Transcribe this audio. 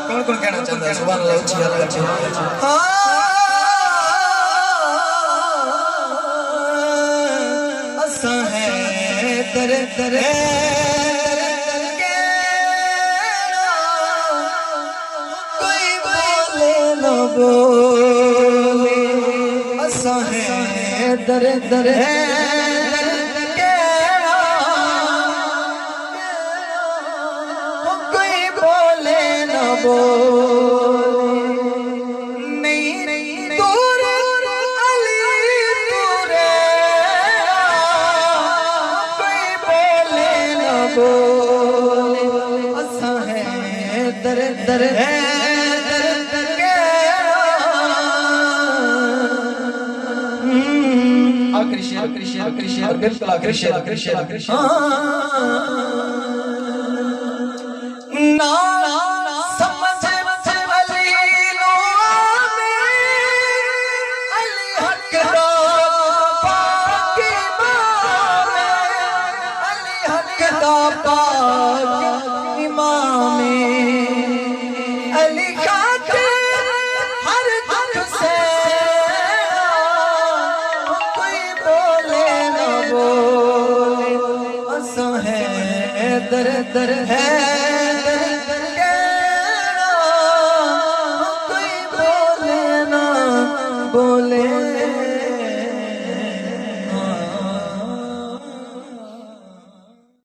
कौन कौन कहना चाहता है? सुभान अल्लाह। अच्छी अल्लाह अच्छी। असा है दर दर कोई बोले न बोले। असा है दर दर दर दर आखिरी शेर आखिरी शेर आखिरी शेर बिल्कुल आखिरी शेर आखिरी शेर आखिरी शेर। ना समझ अली नो अली हक दा पाक इमाम अली हक दा पाक इमाम अली खातिर हर दुख से कोई बोले न बोले। असा है दर दर है